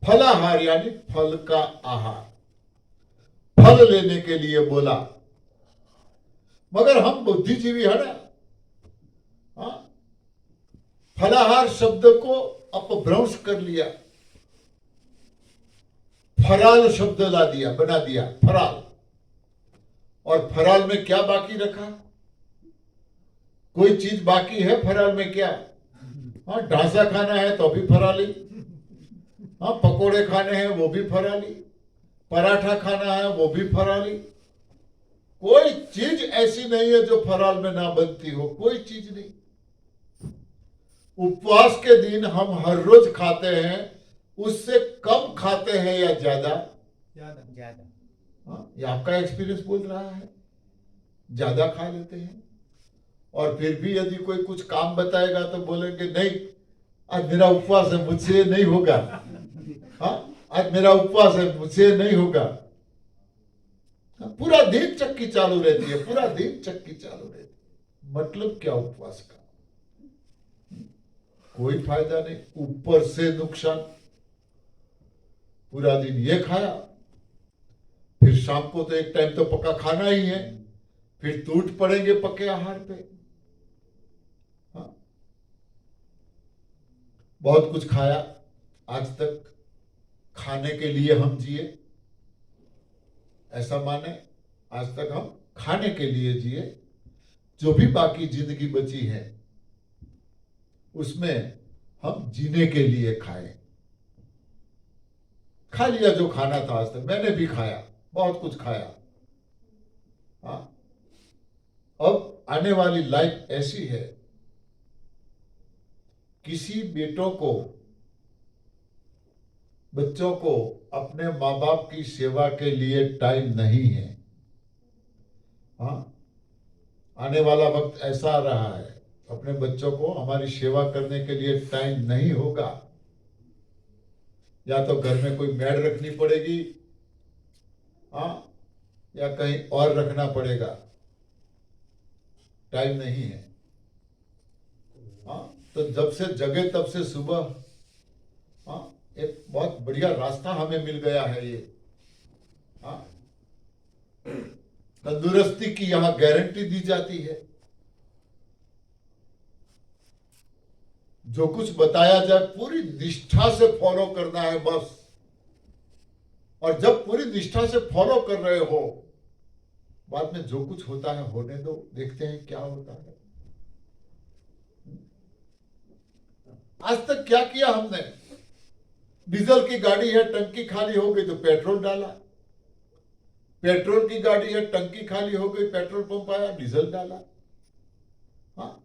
फलाहार यानी फल का आहार, फल लेने के लिए बोला। मगर हम बुद्धिजीवी है ना, हाँ, फलाहार शब्द को अपभ्रंश कर लिया, फराल शब्द ला दिया, बना दिया फराल। और फराल में क्या बाकी रखा? कोई चीज बाकी है फराल में? क्या? हाँ, डोसा खाना है तो भी फराली, हाँ पकोड़े खाने हैं वो भी फराली, पराठा खाना है वो भी फराली। कोई चीज ऐसी नहीं है जो फराल में ना बनती हो, कोई चीज नहीं। उपवास के दिन हम हर रोज खाते हैं, उससे कम खाते हैं या ज्यादा? ज्यादा। हाँ, ये आपका एक्सपीरियंस बोल रहा है, ज्यादा खा लेते हैं। और फिर भी यदि कोई कुछ काम बताएगा तो बोलेंगे नहीं, आज मेरा उपवास है, मुझसे नहीं होगा। हाँ, आज मेरा उपवास है, मुझसे नहीं होगा। हाँ, पूरा दिन चक्की चालू रहती है, पूरा दिन चक्की चालू रहती है। मतलब क्या उपवास का? कोई फायदा नहीं, ऊपर से नुकसान। पूरा दिन ये खाया, फिर शाम को तो एक टाइम तो पका खाना ही है, फिर टूट पड़ेंगे पके आहार पे। हाँ, बहुत कुछ खाया आज तक, खाने के लिए हम जिए, ऐसा माने आज तक हम खाने के लिए जिए। जो भी बाकी जिंदगी बची है उसमें हम जीने के लिए खाए। खा लिया जो खाना था आज तक, मैंने भी खाया, बहुत कुछ खाया। हाँ, अब आने वाली लाइफ ऐसी है, किसी बच्चों को अपने माँ बाप की सेवा के लिए टाइम नहीं है। हाँ, आने वाला वक्त ऐसा आ रहा है, अपने बच्चों को हमारी सेवा करने के लिए टाइम नहीं होगा। या तो घर में कोई मेड रखनी पड़ेगी, हाँ, या कहीं और रखना पड़ेगा, टाइम नहीं है। हाँ, तो जब से जगे तब से सुबह, हाँ, एक बहुत बढ़िया रास्ता हमें मिल गया है ये। हाँ, तंदुरुस्ती की यहां गारंटी दी जाती है। जो कुछ बताया जाए पूरी निष्ठा से फॉलो करना है बस। और जब पूरी निष्ठा से फॉलो कर रहे हो, बाद में जो कुछ होता है होने दो, देखते हैं क्या होता है। आज तक क्या किया हमने? डीजल की गाड़ी है, टंकी खाली हो गई तो पेट्रोल डाला। पेट्रोल की गाड़ी है, टंकी खाली हो गई, पेट्रोल पंप आया, डीजल डाला। हाँ,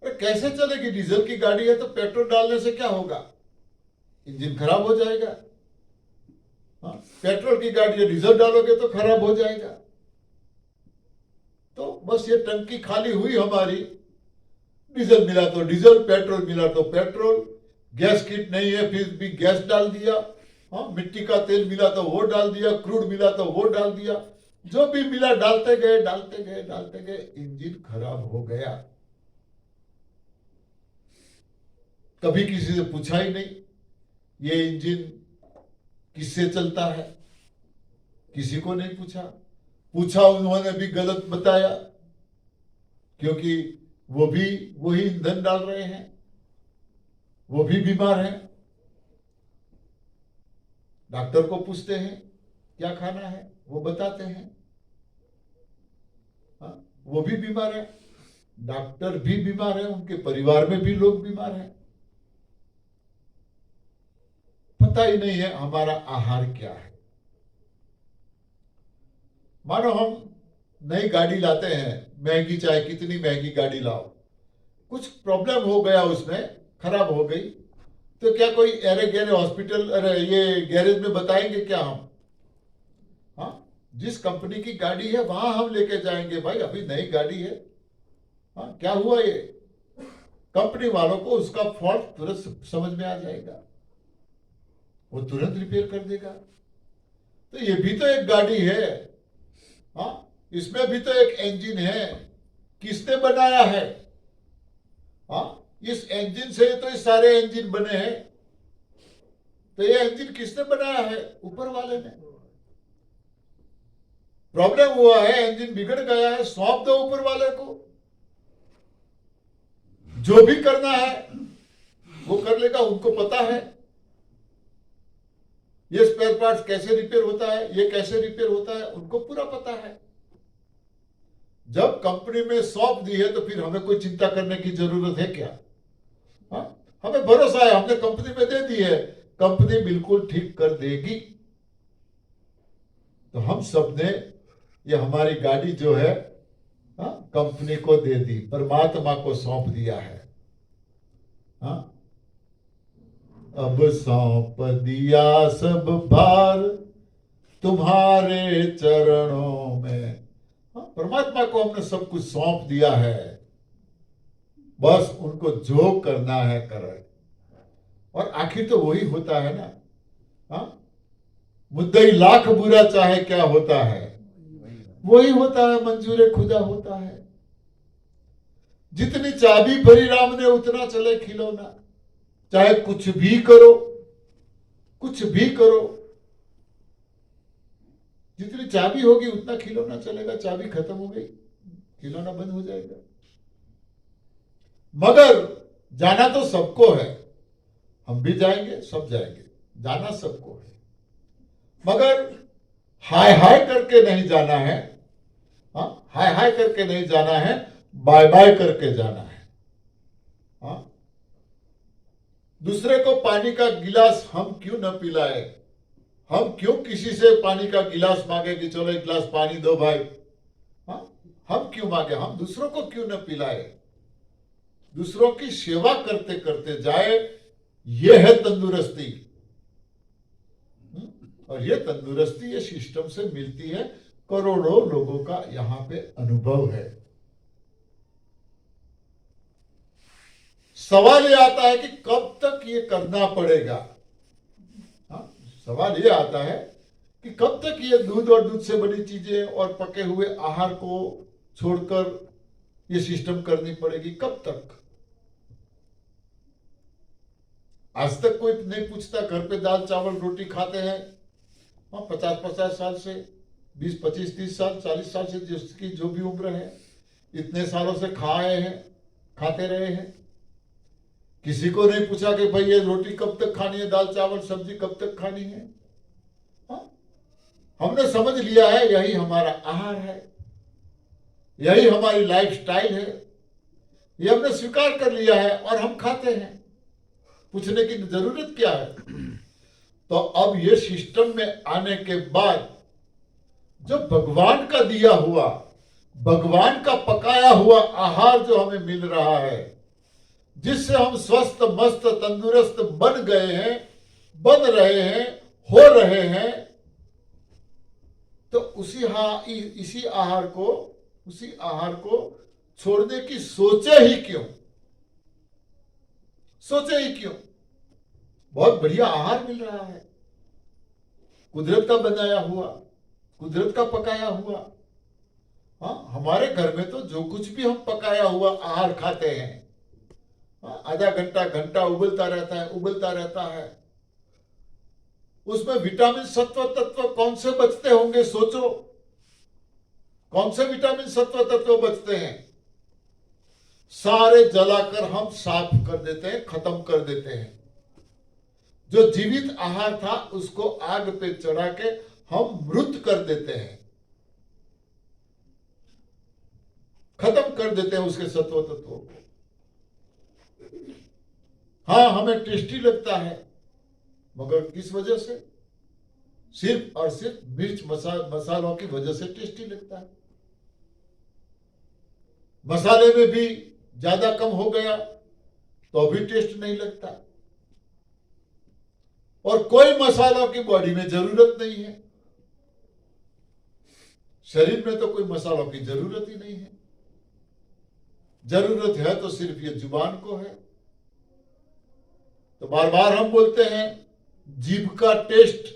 अरे कैसे चलेगी? डीजल की गाड़ी है तो पेट्रोल डालने से क्या होगा? इंजन खराब हो जाएगा। हाँ, पेट्रोल की गाड़ी है, डीजल डालोगे तो खराब हो जाएगा। तो बस ये टंकी खाली हुई हमारी, डीजल मिला तो डीजल, पेट्रोल मिला तो पेट्रोल, गैस किट नहीं है फिर भी गैस डाल दिया। हाँ, मिट्टी का तेल मिला तो वो डाल दिया, क्रूड मिला तो वो डाल दिया, जो भी मिला डालते गए डालते गए डालते गए, इंजन खराब हो गया। कभी किसी से पूछा ही नहीं ये इंजन किससे चलता है, किसी को नहीं पूछा। पूछा उन्होंने भी गलत बताया, क्योंकि वो भी वही ईंधन डाल रहे हैं, वो भी बीमार हैं। डॉक्टर को पूछते हैं क्या खाना है, वो बताते हैं। हाँ, वो भी बीमार है, डॉक्टर भी बीमार है, उनके परिवार में भी लोग बीमार हैं। पता ही नहीं है हमारा आहार क्या है। मानो हम नई गाड़ी लाते हैं, महंगी, चाहे कितनी महंगी गाड़ी लाओ, कुछ प्रॉब्लम हो गया उसमें, खराब हो गई, तो क्या कोई अरे गहरे हॉस्पिटल, अरे ये गैरेज में बताएंगे क्या हम? हाँ, जिस कंपनी की गाड़ी है वहां हम लेके जाएंगे, भाई अभी नई गाड़ी है, हाँ क्या हुआ ये? कंपनी वालों को उसका फॉल्ट तुरंत समझ में आ जाएगा, वो तुरंत रिपेयर कर देगा। तो ये भी तो एक गाड़ी है, हाँ, इसमें भी तो एक इंजन है, किसने बनाया है? हाँ, इस इंजन से तो ये सारे इंजन बने हैं, तो ये इंजन किसने बनाया है? ऊपर वाले ने। प्रॉब्लम हुआ है, इंजन बिगड़ गया है, सौंप दो ऊपर वाले को, जो भी करना है वो कर लेगा, उनको पता है ये स्पेयर पार्ट्स कैसे रिपेयर होता है, ये कैसे रिपेयर होता है, उनको पूरा पता है। जब कंपनी में सौंप दी है तो फिर हमें कोई चिंता करने की जरूरत है क्या? हाँ, हमें भरोसा है, हमने कंपनी में दे दी है, कंपनी बिल्कुल ठीक कर देगी। तो हम सब ने ये हमारी गाड़ी जो है, हाँ, कंपनी को दे दी, परमात्मा को सौंप दिया है। हाँ, अब सौंप दिया सब भार तुम्हारे चरणों में। हाँ, परमात्मा को हमने सब कुछ सौंप दिया है, बस उनको जो करना है करे। और आखिर तो वही होता है ना। हाँ, मुद्दई लाख बुरा चाहे क्या होता है, वही होता है, मंजूर खुदा होता है। जितनी चाबी भरी राम ने उतना चले खिलौना। चाहे कुछ भी करो, कुछ भी करो, जितनी चाबी होगी उतना खिलौना चलेगा। चाबी खत्म हो गई, खिलौना बंद हो जाएगा। मगर जाना तो सबको है, हम भी जाएंगे, सब जाएंगे, जाना सबको है, मगर हाय हाय करके नहीं जाना है। हाँ, हाय हाय करके नहीं जाना है, बाय बाय करके जाना है। हाँ, दूसरे को पानी का गिलास हम क्यों न पिलाए? हम क्यों किसी से पानी का गिलास मांगे कि चलो एक गिलास पानी दो भाई? हाँ, हम क्यों मांगे? हम दूसरों को क्यों न पिलाए? दूसरों की सेवा करते करते जाए, यह है तंदुरुस्ती। और ये तंदुरुस्ती ये सिस्टम से मिलती है, करोड़ों लोगों का यहां पे अनुभव है। सवाल ये आता है कि कब तक ये करना पड़ेगा? सवाल ये आता है कि कब तक ये दूध और दूध से बनी चीजें और पके हुए आहार को छोड़कर ये सिस्टम करनी पड़ेगी, कब तक? आज तक कोई नहीं पूछता, घर पे दाल चावल रोटी खाते हैं, हाँ 50-50 साल से, 20-25-30 साल 40 साल से, जिसकी जो भी उम्र है, इतने सालों से खाए हैं, खाते रहे हैं। किसी को नहीं पूछा कि भाई ये रोटी कब तक खानी है, दाल चावल सब्जी कब तक खानी है। हाँ? हमने समझ लिया है यही हमारा आहार है, यही हमारी लाइफस्टाइल है, ये हमने स्वीकार कर लिया है और हम खाते हैं। पूछने की जरूरत क्या है? तो अब ये सिस्टम में आने के बाद जो भगवान का दिया हुआ, भगवान का पकाया हुआ आहार जो हमें मिल रहा है, जिससे हम स्वस्थ मस्त तंदुरुस्त बन गए हैं, बन रहे हैं, हो रहे हैं, तो उसी आहार को छोड़ने की सोचे ही क्यों? सोचे ही क्यों? बहुत बढ़िया आहार मिल रहा है, कुदरत का बनाया हुआ, कुदरत का पकाया हुआ। हाँ, हमारे घर में तो जो कुछ भी हम पकाया हुआ आहार खाते हैं, हाँ, आधा घंटा घंटा उबलता रहता है, उसमें विटामिन सत्व तत्व कौन से बचते होंगे? सोचो, कौन से विटामिन सत्व तत्व बचते हैं? सारे जलाकर हम साफ कर देते हैं, खत्म कर देते हैं। जो जीवित आहार था उसको आग पे चढ़ा के हम मृत कर देते हैं, खत्म कर देते हैं उसके सत्व तत्वों को। हाँ, हमें टेस्टी लगता है, मगर किस वजह से? सिर्फ और सिर्फ मिर्च मसालों की वजह से टेस्टी लगता है। मसाले में भी ज्यादा कम हो गया तो भी टेस्ट नहीं लगता, और कोई मसालों की बॉडी में जरूरत नहीं है। शरीर में तो कोई मसालों की जरूरत ही नहीं है। जरूरत है तो सिर्फ ये जुबान को है। तो बार बार हम बोलते हैं जीभ का टेस्ट,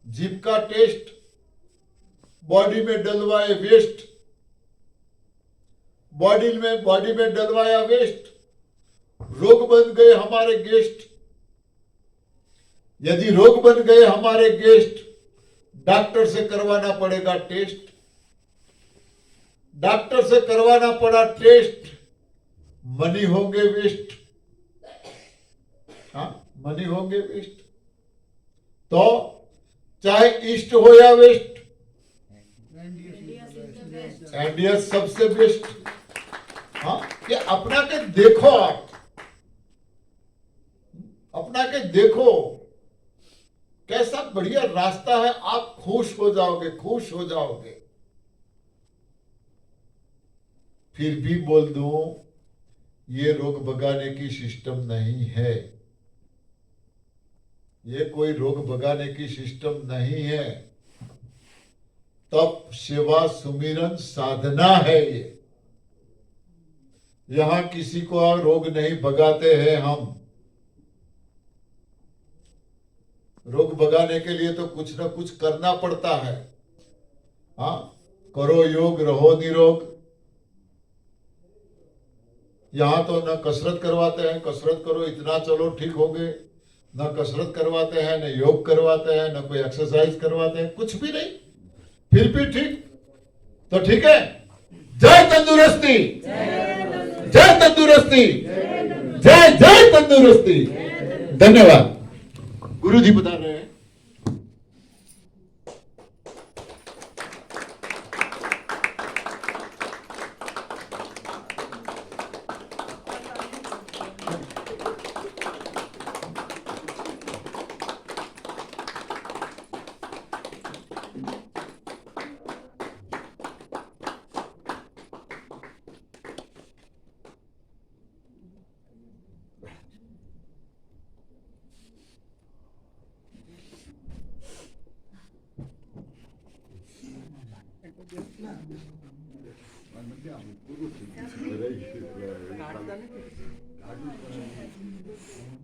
जीभ का टेस्ट, बॉडी में डलवाए वेस्ट, बॉडी में डलवाया वेस्ट, रोग बन गए हमारे गेस्ट। यदि रोग बन गए हमारे गेस्ट, डॉक्टर से करवाना पड़ेगा टेस्ट। डॉक्टर से करवाना पड़ा टेस्ट, मनी होंगे वेस्ट। हाँ, मनी होंगे वेस्ट। तो चाहे ईस्ट हो या वेस्ट, इंडिया सबसे बेस्ट। हाँ, ये अपना के देखो, आप अपना के देखो कैसा बढ़िया रास्ता है, आप खुश हो जाओगे, खुश हो जाओगे। फिर भी बोल दूं, ये रोग भगाने की सिस्टम नहीं है, ये कोई रोग भगाने की सिस्टम नहीं है। तप सेवा सुमिरन साधना है ये। यहां किसी को रोग नहीं भगाते हैं हम। रोग भगाने के लिए तो कुछ ना कुछ करना पड़ता है। हाँ, करो योग रहो निरोग। यहां तो न कसरत करवाते हैं, कसरत करो इतना चलो ठीक हो गए, न कसरत करवाते हैं, न योग करवाते हैं, न कोई एक्सरसाइज करवाते हैं, कुछ भी नहीं, फिर भी ठीक। तो ठीक है, जय तंदुरुस्ती, जय तंदुरुस्ती, जय जय तंदुरुस्ती। धन्यवाद। गुरु जी बता रहे हैं। Gracias.